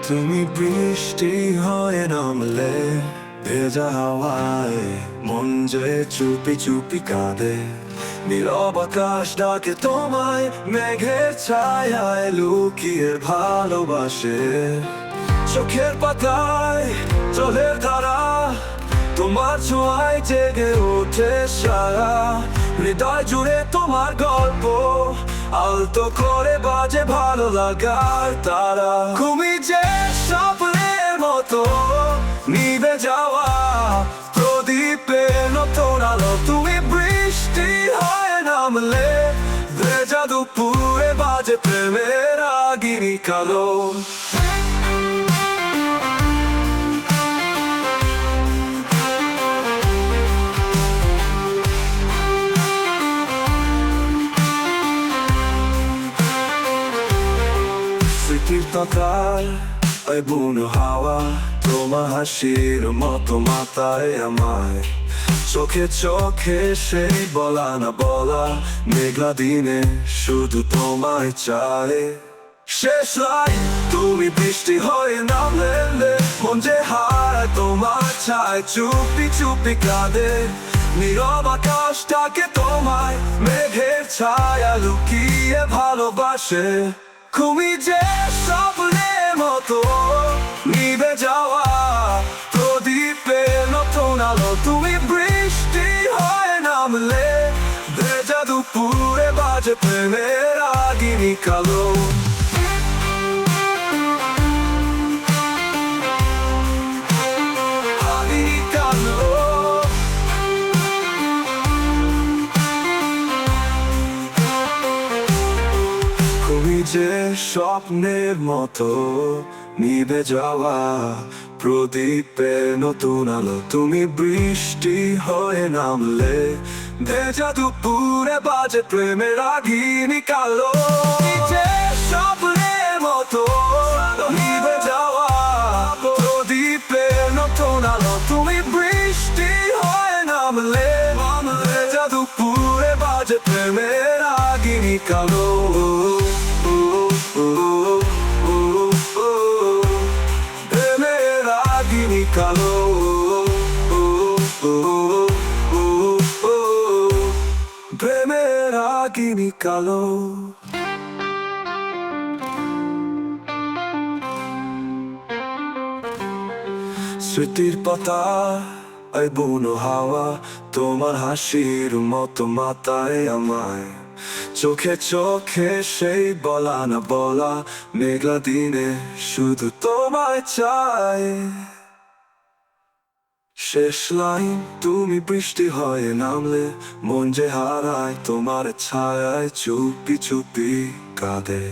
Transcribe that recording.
তুমি বৃষ্টি হয়ে নামলে ভেজা হাওয়ায় মন যে চুপি চুপি কাঁদে। নীরব আকাশ ডাকে তোমায়, মেঘের ছায়ায় লুকিয়ে ভালোবাসে। চোখের পাতায় জলের ধারা, তোমার ছোঁয়ায় জেগে ওঠে সারা। হৃদয় জুড়ে তোমার গল্প, আলতো করে বাজে ভালো লাগার তারা। তুমি যে স্বপ্নের মতো নিভে যাওয়া প্রদীপের নতুন আলো। তুমি বৃষ্টি হয়ে নামলে ভেজা দুপুরে বাজে প্রেমের আগিনী কালো। স্মৃতির পাতার এই বুনো হাওয়া, তোমার হাসির মতো মাতায় আমায়। চোখে চোখে সেই বলা না বলা, মেঘলা দিনে শুধু তোমায় চাই। শেষ লাইন, তুমি বৃষ্টি হয়ে নামলে মন যে হারায় তোমার ছায় চুপি চুপি কাঁদে। নীরব আকাশটাকে তোমায়, মেঘের ছায়া লুকিয়ে ভালোবাসে। তুমি যে স্বপ্নের মতো নিভে যাওয়া প্রদীপের নতুন আলো। তুমি বৃষ্টি হয়ে নামলে ভেজা দুপুরে বাজে প্রেমের আগিনী কালো। আগিনী কালো। তুমি যে স্বপ্নের মতো নিভে যাওয়া প্রদীপের নতুন আলো। তুমি বৃষ্টি হয়ে নামলে ভেজা দুপুরে বাজে প্রেমের আগিনী কালো। তুমি যে স্বপ্নের মতো নিভে যাওয়া প্রদীপের নতুন আলো। তুমি বৃষ্টি হয়ে নামলে ভেজা দুপুরে বাজে প্রেমের আগিনী কালো। প্রেমের আগিনী কালো। প্রেমের আগিনী কালো। স্মৃতির পাতা এই বুনো হাওয়া, তোমার হাসির মতো মাতায় আমায়। চোখে চোখে সেই বলা না বলা, মেঘলা দিনে শুধু তোমায় চাই। শেষ লাইন, তুমি বৃষ্টি হয়ে নামলে মন যে হারায় তোমার ছায়ায় চুপি চুপি কাঁদে।